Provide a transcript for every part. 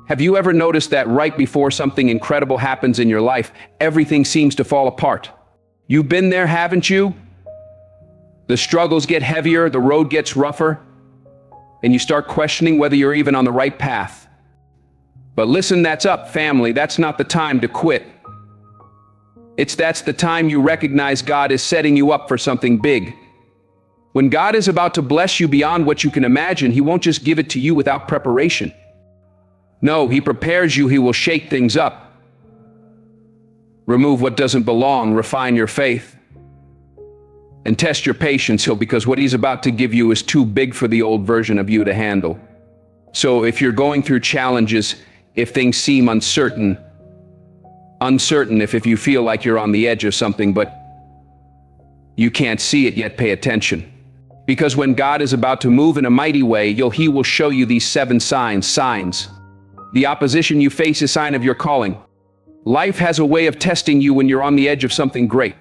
Have you ever noticed that right before something incredible happens in your life, everything seems to fall apart? You've been there, haven't you? The struggles get heavier, the road gets rougher, and you start questioning whether you're even on the right path. But listen, that's up, family. That's not the time to quit. That's the time you recognize God is setting you up for something big. When God is about to bless you beyond what you can imagine, He won't just give it to you without preparation. No, He prepares you. He will shake things up, remove what doesn't belong, refine your faith, and test your patience, because what He's about to give you is too big for the old version of you to handle. So if you're going through challenges, if things seem uncertain, if you feel like you're on the edge of something, but you can't see it yet, pay attention. Because when God is about to move in a mighty way, He will show you these 7 signs. The opposition you face is a sign of your calling. Life has a way of testing you when you're on the edge of something great.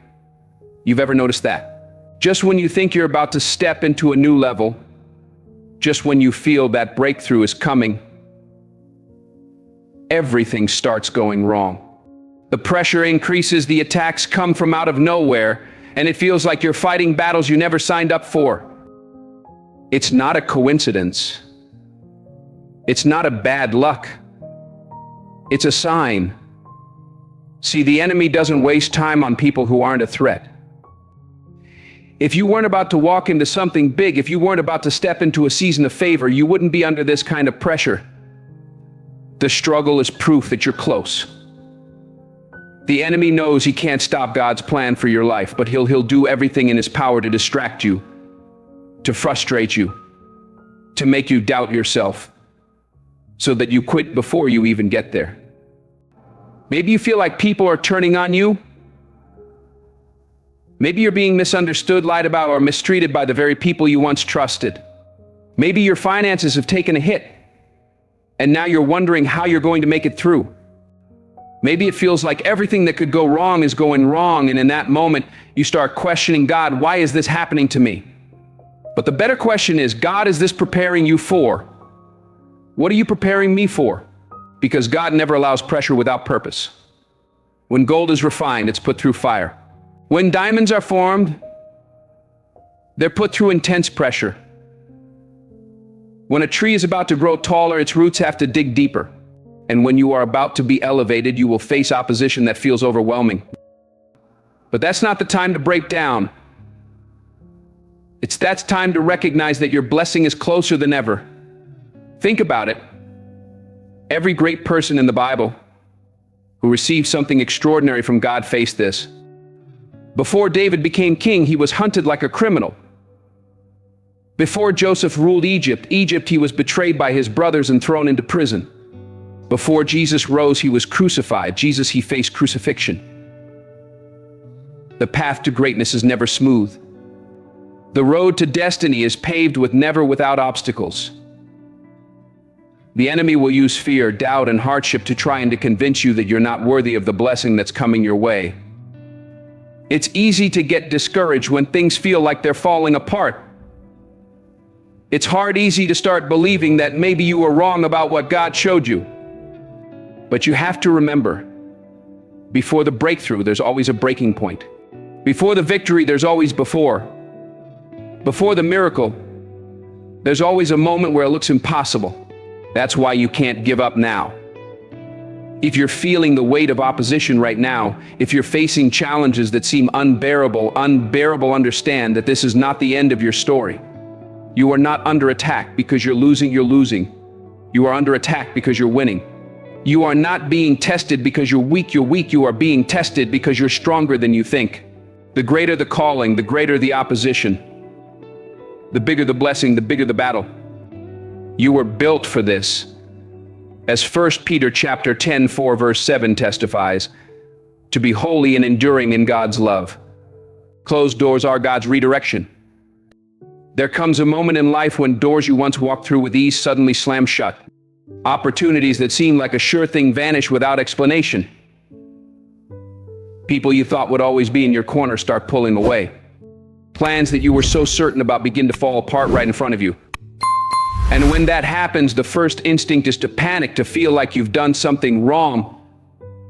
You've ever noticed that? Just when you think you're about to step into a new level, just when you feel that breakthrough is coming, everything starts going wrong. The pressure increases, the attacks come from out of nowhere, and it feels like you're fighting battles you never signed up for. It's not a coincidence. It's not a bad luck. It's a sign. See, the enemy doesn't waste time on people who aren't a threat. If you weren't about to walk into something big, if you weren't about to step into a season of favor, you wouldn't be under this kind of pressure. The struggle is proof that you're close. The enemy knows he can't stop God's plan for your life, but he'll do everything in his power to distract you, to frustrate you, to make you doubt yourself, so that you quit before you even get there. Maybe you feel like people are turning on you. Maybe you're being misunderstood, lied about, or mistreated by the very people you once trusted. Maybe your finances have taken a hit, and now you're wondering how you're going to make it through. Maybe it feels like everything that could go wrong is going wrong, and in that moment, you start questioning God, why is this happening to me? But the better question is, God, is this preparing you for? What are you preparing me for? Because God never allows pressure without purpose. When gold is refined, it's put through fire. When diamonds are formed, they're put through intense pressure. When a tree is about to grow taller, its roots have to dig deeper. And when you are about to be elevated, you will face opposition that feels overwhelming. But that's not the time to break down. That's time to recognize that your blessing is closer than ever. Think about it. Every great person in the Bible who received something extraordinary from God faced this. Before David became king, he was hunted like a criminal. Before Joseph ruled Egypt, he was betrayed by his brothers and thrown into prison. Before Jesus rose, he was crucified. He faced crucifixion. The path to greatness is never smooth. The road to destiny is paved without obstacles. The enemy will use fear, doubt, and hardship to try and to convince you that you're not worthy of the blessing that's coming your way. It's easy to get discouraged when things feel like they're falling apart. It's easy to start believing that maybe you were wrong about what God showed you. But you have to remember, before the breakthrough, there's always a breaking point. Before the victory, there's always before. Before the miracle, there's always a moment where it looks impossible. That's why you can't give up now. If you're feeling the weight of opposition right now, if you're facing challenges that seem unbearable, understand that this is not the end of your story. You are not under attack because you're losing. You are under attack because you're winning. You are not being tested because you're weak. You are being tested because you're stronger than you think. The greater the calling, the greater the opposition. The bigger the blessing, the bigger the battle. You were built for this. As 1 Peter chapter 10, 4 verse 7 testifies, to be holy and enduring in God's love. Closed doors are God's redirection. There comes a moment in life when doors you once walked through with ease suddenly slam shut. Opportunities that seemed like a sure thing vanish without explanation. People you thought would always be in your corner start pulling away. Plans that you were so certain about begin to fall apart right in front of you. And when that happens, the first instinct is to panic, to feel like you've done something wrong,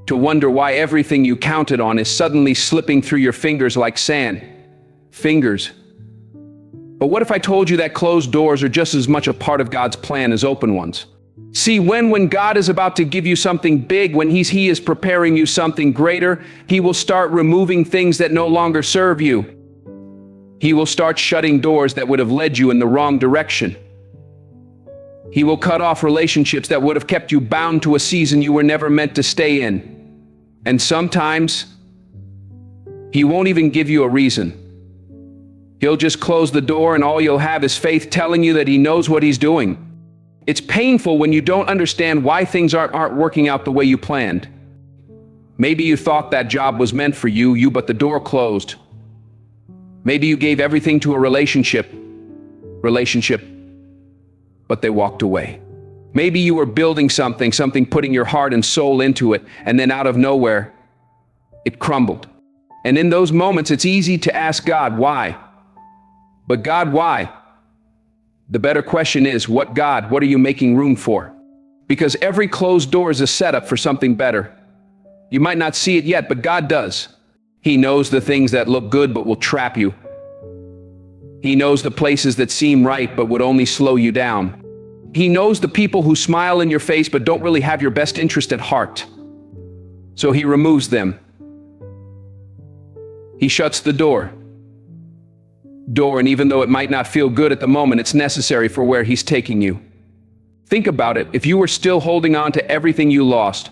to wonder why everything you counted on is suddenly slipping through your fingers like sand. Fingers. But what if I told you that closed doors are just as much a part of God's plan as open ones? See, when God is about to give you something big, when He is preparing you something greater, He will start removing things that no longer serve you. He will start shutting doors that would have led you in the wrong direction. He will cut off relationships that would have kept you bound to a season you were never meant to stay in. And sometimes, He won't even give you a reason. He'll just close the door, and all you'll have is faith telling you that He knows what He's doing. It's painful when you don't understand why things aren't working out the way you planned. Maybe you thought that job was meant for you, but the door closed. Maybe you gave everything to a relationship, but they walked away. Maybe you were building something, putting your heart and soul into it, and then out of nowhere, it crumbled. And in those moments, it's easy to ask God, why? But God, why? The better question is, what God? What are you making room for? Because every closed door is a setup for something better. You might not see it yet, but God does. He knows the things that look good but will trap you. He knows the places that seem right but would only slow you down. He knows the people who smile in your face but don't really have your best interest at heart. So He removes them. He shuts the door, and even though it might not feel good at the moment, it's necessary for where He's taking you. Think about it. If you were still holding on to everything you lost,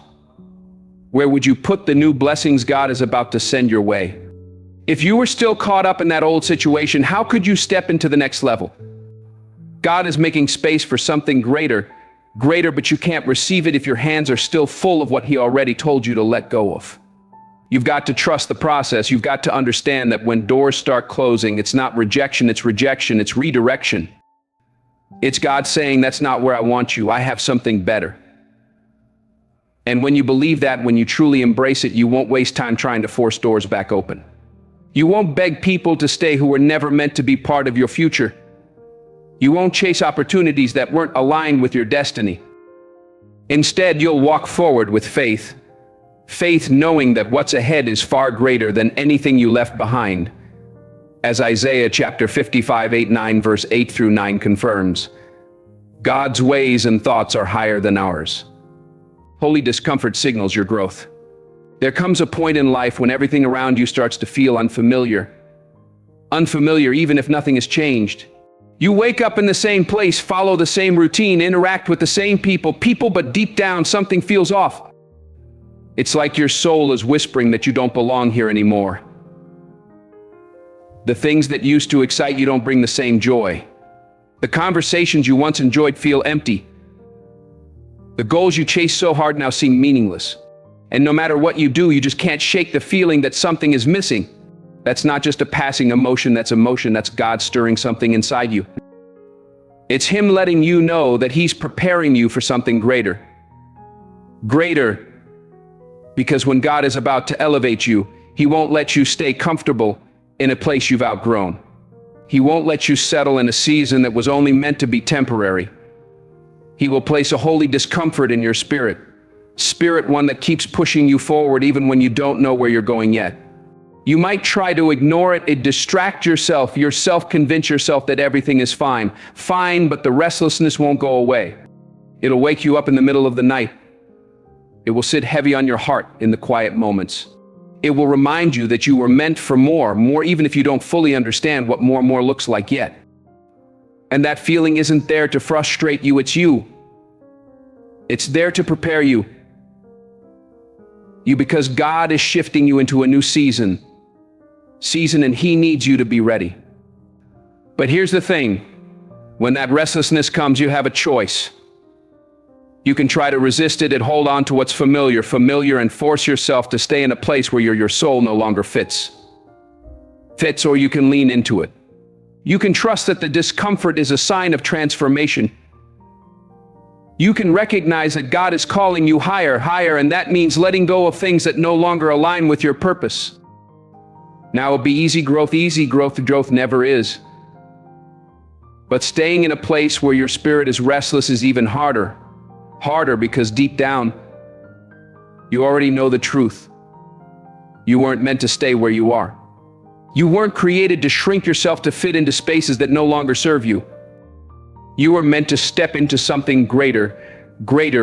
where would you put the new blessings God is about to send your way? If you were still caught up in that old situation, how could you step into the next level? God is making space for something greater, but you can't receive it if your hands are still full of what He already told you to let go of. You've got to trust the process. You've got to understand that when doors start closing, it's not rejection, it's redirection. It's God saying, that's not where I want you. I have something better. And when you believe that, when you truly embrace it, you won't waste time trying to force doors back open. You won't beg people to stay who were never meant to be part of your future. You won't chase opportunities that weren't aligned with your destiny. Instead, you'll walk forward with faith. Faith knowing that what's ahead is far greater than anything you left behind. As Isaiah chapter 55, 8-9, verse 8-9 confirms, God's ways and thoughts are higher than ours. Holy discomfort signals your growth. There comes a point in life when everything around you starts to feel unfamiliar. Unfamiliar even if nothing has changed. You wake up in the same place, follow the same routine, interact with the same people, but deep down something feels off. It's like your soul is whispering that you don't belong here anymore. The things that used to excite you don't bring the same joy. The conversations you once enjoyed feel empty. The goals you chased so hard now seem meaningless. And no matter what you do, you just can't shake the feeling that something is missing. That's not just a passing emotion, that's God stirring something inside you. It's Him letting you know that He's preparing you for something greater. Greater, because when God is about to elevate you, He won't let you stay comfortable in a place you've outgrown. He won't let you settle in a season that was only meant to be temporary. He will place a holy discomfort in your spirit. One that keeps pushing you forward even when you don't know where you're going yet. You might try to ignore it, distract yourself, convince yourself that everything is fine, but the restlessness won't go away. It'll wake you up in the middle of the night. It will sit heavy on your heart in the quiet moments. It will remind you that you were meant for more even if you don't fully understand what more looks like yet. And that feeling isn't there to frustrate you, it's you. It's there to prepare you. Because God is shifting you into a new season, and He needs you to be ready. But here's the thing, when that restlessness comes, you have a choice. You can try to resist it and hold on to what's familiar, and force yourself to stay in a place where your soul no longer fits, or you can lean into it. You can trust that the discomfort is a sign of transformation. You can recognize that God is calling you higher, and that means letting go of things that no longer align with your purpose. Now it'll be easy growth never is. But staying in a place where your spirit is restless is even harder. Harder because deep down, you already know the truth. You weren't meant to stay where you are. You weren't created to shrink yourself to fit into spaces that no longer serve you. You were meant to step into something greater,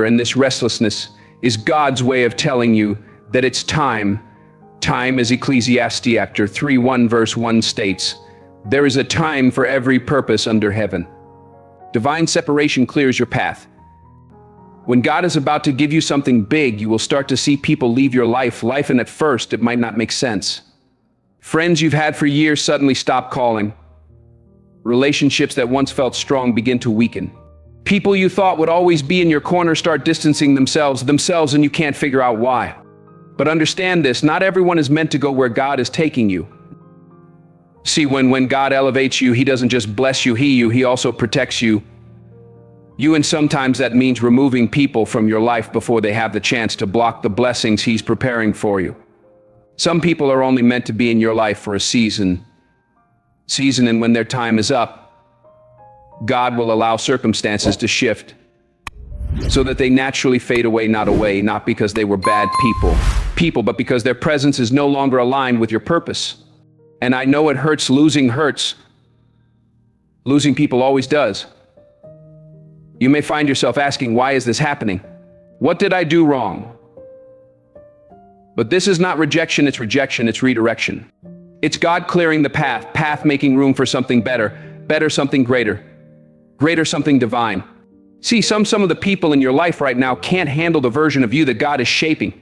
and this restlessness is God's way of telling you that it's time. Time, as Ecclesiastes chapter 3:1 verse 1 states, there is a time for every purpose under heaven. Divine separation clears your path. When God is about to give you something big, you will start to see people leave your life, and at first it might not make sense. Friends you've had for years suddenly stop calling. Relationships that once felt strong begin to weaken. People you thought would always be in your corner start distancing themselves, and you can't figure out why. But understand this, not everyone is meant to go where God is taking you. See, when God elevates you, he doesn't just bless you, he also protects you. And sometimes that means removing people from your life before they have the chance to block the blessings he's preparing for you. Some people are only meant to be in your life for a season, and when their time is up, God will allow circumstances to shift so that they naturally fade away, not because they were bad people, but because their presence is no longer aligned with your purpose. And I know it hurts. Losing people always does. You may find yourself asking, why is this happening? What did I do wrong? But this is not rejection, it's redirection. It's God clearing the path making room for something better, something greater, something divine. See, some of the people in your life right now can't handle the version of you that God is shaping.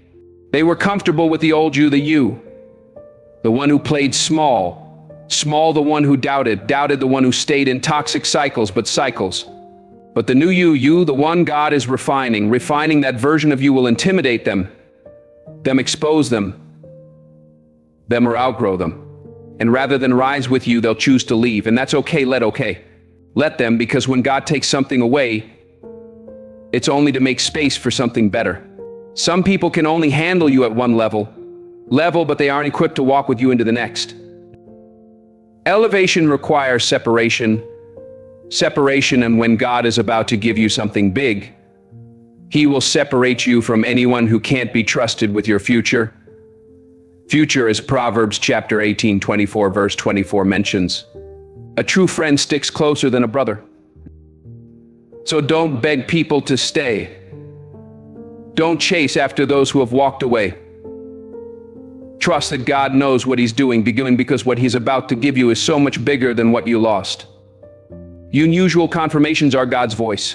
They were comfortable with the old you, the one who played small, the one who doubted, the one who stayed in toxic cycles. But the new you, the one God is refining that version of you will intimidate them, expose them or outgrow them. And rather than rise with you, they'll choose to leave. And that's okay, let them, because when God takes something away, it's only to make space for something better. Some people can only handle you at one level, but they aren't equipped to walk with you into the next. Elevation requires separation, and when God is about to give you something big, he will separate you from anyone who can't be trusted with your future. Future, as Proverbs chapter 18:24 verse 24 mentions. A true friend sticks closer than a brother. So don't beg people to stay. Don't chase after those who have walked away. Trust that God knows what he's doing, because what he's about to give you is so much bigger than what you lost. Unusual confirmations are God's voice.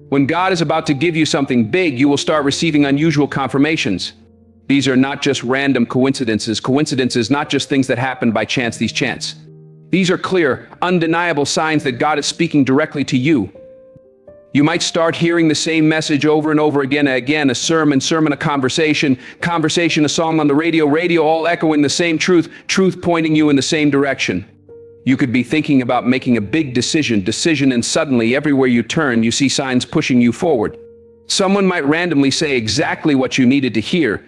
When God is about to give you something big, you will start receiving unusual confirmations. These are not just random coincidences, not just things that happen by chance. These are clear, undeniable signs that God is speaking directly to you. You might start hearing the same message over and over again, a sermon, a conversation, a song on the radio, all echoing the same truth pointing you in the same direction. You could be thinking about making a big decision, and suddenly everywhere you turn, you see signs pushing you forward. Someone might randomly say exactly what you needed to hear,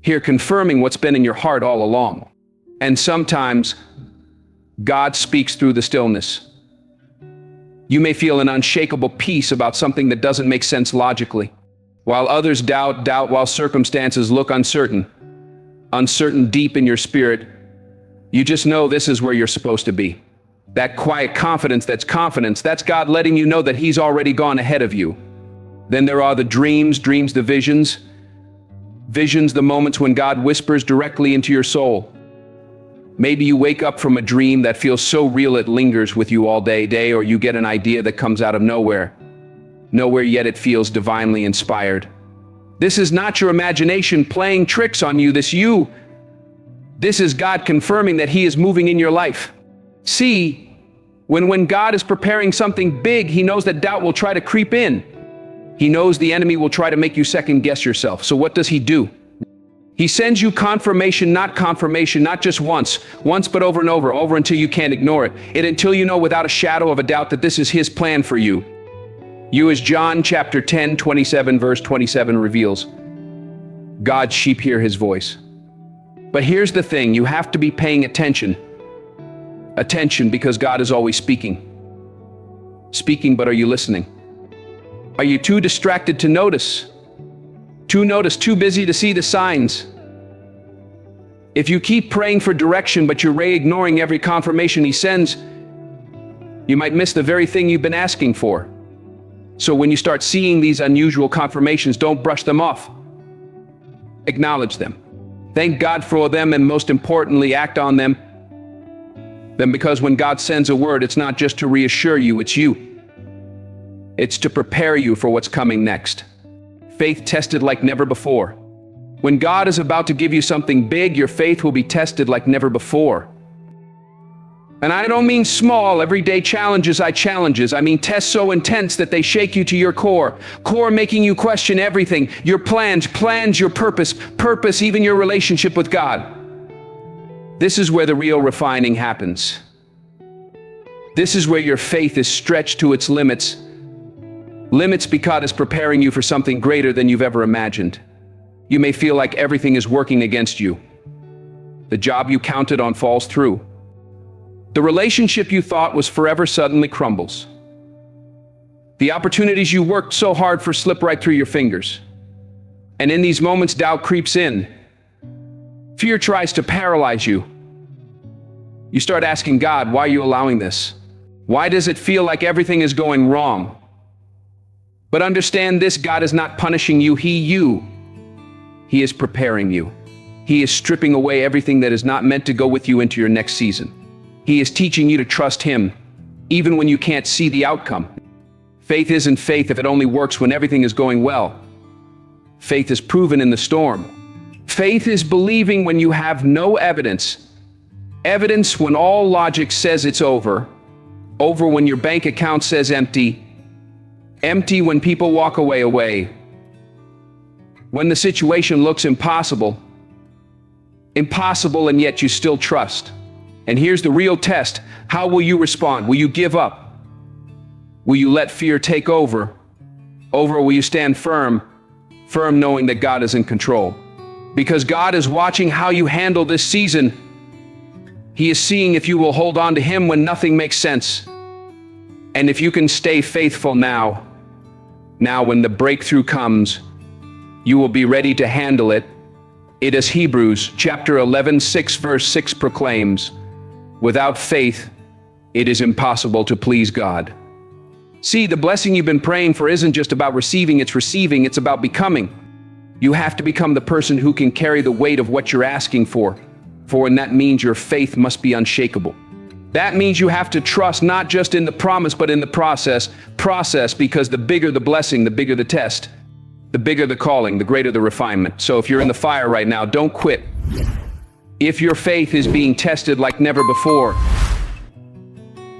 confirming what's been in your heart all along. And sometimes God speaks through the stillness. You may feel an unshakable peace about something that doesn't make sense logically, while others doubt, while circumstances look uncertain deep in your spirit. You just know this is where you're supposed to be. That quiet confidence, that's God letting you know that he's already gone ahead of you. Then there are the dreams, the visions, the moments when God whispers directly into your soul. Maybe you wake up from a dream that feels so real it lingers with you all day, or you get an idea that comes out of nowhere yet it feels divinely inspired. This is not your imagination playing tricks on you, This is God confirming that he is moving in your life. See, when God is preparing something big, he knows that doubt will try to creep in. He knows the enemy will try to make you second guess yourself. So what does he do? He sends you confirmation, not just once, but over and over until you can't ignore it, until you know without a shadow of a doubt that this is his plan for you. As John chapter 10:27 verse 27 reveals, God's sheep hear his voice. But here's the thing, you have to be paying attention because God is always speaking. speaking, but are you listening? Are you too distracted to notice? Too busy to see the signs? If you keep praying for direction, but you're ignoring every confirmation he sends, you might miss the very thing you've been asking for. So when you start seeing these unusual confirmations, don't brush them off. Acknowledge them. Thank God for them, and most importantly, act on them. Then, because when God sends a word, it's not just to reassure you, it's you. It's to prepare you for what's coming next. Faith tested like never before. When God is about to give you something big, your faith will be tested like never before. And I don't mean small, everyday challenges. I mean tests so intense that they shake you to your core, making you question everything, your plans, your purpose, even your relationship with God. This is where the real refining happens. This is where your faith is stretched to its limits. Limits because God is preparing you for something greater than you've ever imagined. You may feel like everything is working against you. The job you counted on falls through. The relationship you thought was forever suddenly crumbles. The opportunities you worked so hard for slip right through your fingers. And in these moments, doubt creeps in. Fear tries to paralyze you. You start asking God, why are you allowing this? Why does it feel like everything is going wrong? But understand this, God is not punishing you, He is preparing you. He is stripping away everything that is not meant to go with you into your next season. He is teaching you to trust Him, even when you can't see the outcome. Faith isn't faith if it only works when everything is going well. Faith is proven in the storm. Faith is believing when you have no evidence. Evidence when all logic says it's over. Over when your bank account says empty. Empty when people walk away. When the situation looks impossible. Impossible, and yet you still trust. And here's the real test. How will you respond? Will you give up? Will you let fear take over? Or will you stand firm knowing that God is in control? Because God is watching how you handle this season. He is seeing if you will hold on to Him when nothing makes sense. And if you can stay faithful now when the breakthrough comes, you will be ready to handle it. It is Hebrews chapter 11, 6 verse 6 proclaims, without faith, it is impossible to please God. See, the blessing you've been praying for isn't just about receiving, it's about becoming. You have to become the person who can carry the weight of what you're asking for, and that means your faith must be unshakable. That means you have to trust not just in the promise, but in the process, because the bigger the blessing, the bigger the test. The bigger the calling, the greater the refinement. So if you're in the fire right now, don't quit. If your faith is being tested like never before,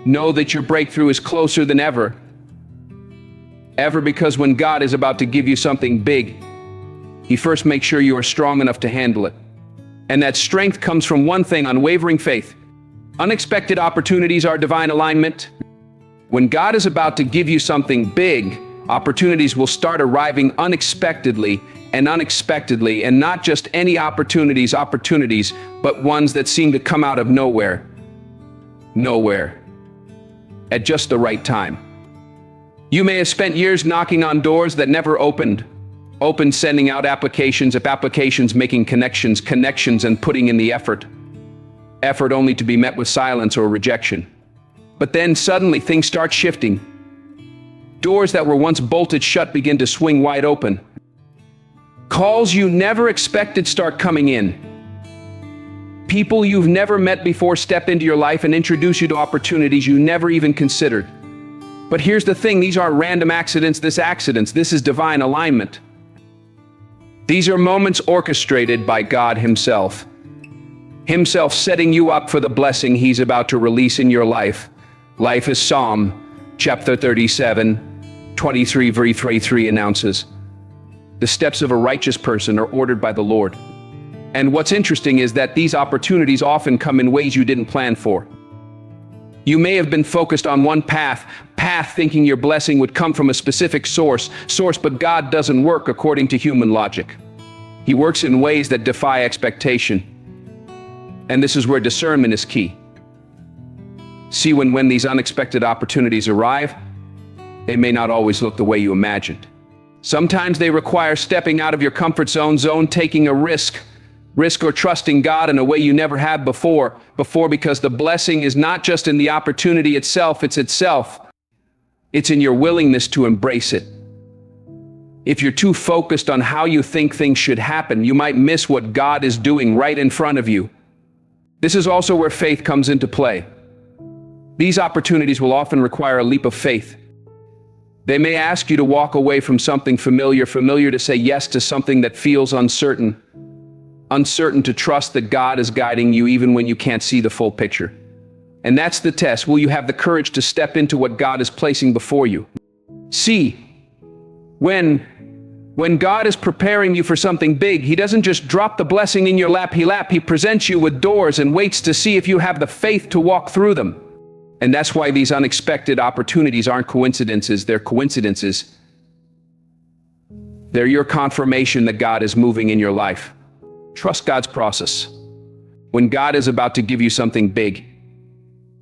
know that your breakthrough is closer than ever. Because when God is about to give you something big, He first makes sure you are strong enough to handle it. And that strength comes from one thing: unwavering faith. Unexpected opportunities are divine alignment. When God is about to give you something big, opportunities will start arriving unexpectedly, and not just any opportunities, but ones that seem to come out of nowhere, at just the right time. You may have spent years knocking on doors that never opened, sending out applications, making connections, and putting in the effort only to be met with silence or rejection. But then suddenly things start shifting. Doors that were once bolted shut begin to swing wide open. Calls you never expected start coming in. People you've never met before step into your life and introduce you to opportunities you never even considered. But here's the thing, these aren't random accidents, this is divine alignment. These are moments orchestrated by God Himself. Himself setting you up for the blessing He's about to release in your life. Life is Psalm chapter 37, 23 verse 33 announces, the steps of a righteous person are ordered by the Lord. And what's interesting is that these opportunities often come in ways you didn't plan for. You may have been focused on one path thinking your blessing would come from a specific source, but God doesn't work according to human logic. He works in ways that defy expectation. And this is where discernment is key. See, when these unexpected opportunities arrive, They may not always look the way you imagined. Sometimes they require stepping out of your comfort zone, taking a risk or trusting God in a way you never have before, because the blessing is not just in the opportunity itself. It's in your willingness to embrace it. If you're too focused on how you think things should happen, you might miss what God is doing right in front of you. This is also where faith comes into play. These opportunities will often require a leap of faith. They may ask you to walk away from something familiar to say yes to something that feels uncertain to trust that God is guiding you even when you can't see the full picture. And that's the test. Will you have the courage to step into what God is placing before you? See, when God is preparing you for something big, He doesn't just drop the blessing in your lap. He presents you with doors and waits to see if you have the faith to walk through them. And that's why these unexpected opportunities aren't coincidences, they're coincidences. They're your confirmation that God is moving in your life. Trust God's process. When God is about to give you something big,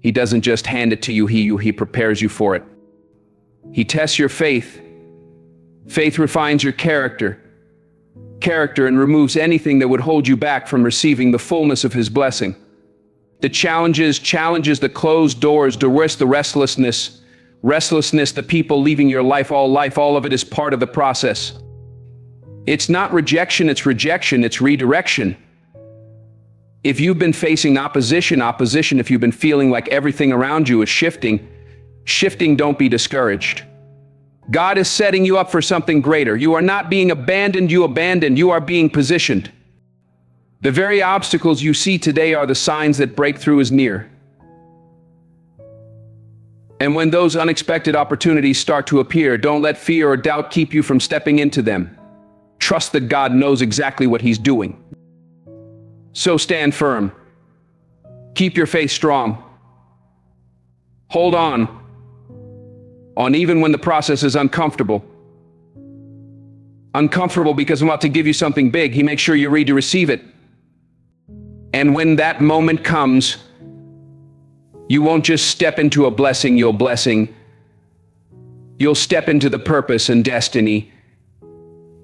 He doesn't just hand it to you, He prepares you for it. He tests your faith. Faith refines your character and removes anything that would hold you back from receiving the fullness of His blessing. The challenges, the closed doors, the restlessness, the people leaving your life, all of it is part of the process. It's not rejection, it's redirection. If you've been facing opposition, if you've been feeling like everything around you is shifting, don't be discouraged. God is setting you up for something greater. You are not being abandoned, you are being positioned. The very obstacles you see today are the signs that breakthrough is near. And when those unexpected opportunities start to appear, don't let fear or doubt keep you from stepping into them. Trust that God knows exactly what He's doing. So stand firm. Keep your faith strong. Hold on even when the process is uncomfortable. Uncomfortable because I'm about to give you something big. He makes sure you're ready to receive it. And when that moment comes, you won't just step into a blessing, you'll step into the purpose and destiny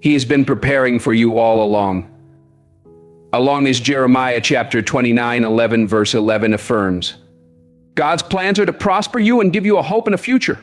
He has been preparing for you all along. Along as Jeremiah chapter 29:11 verse 11 affirms, God's plans are to prosper you and give you a hope and a future.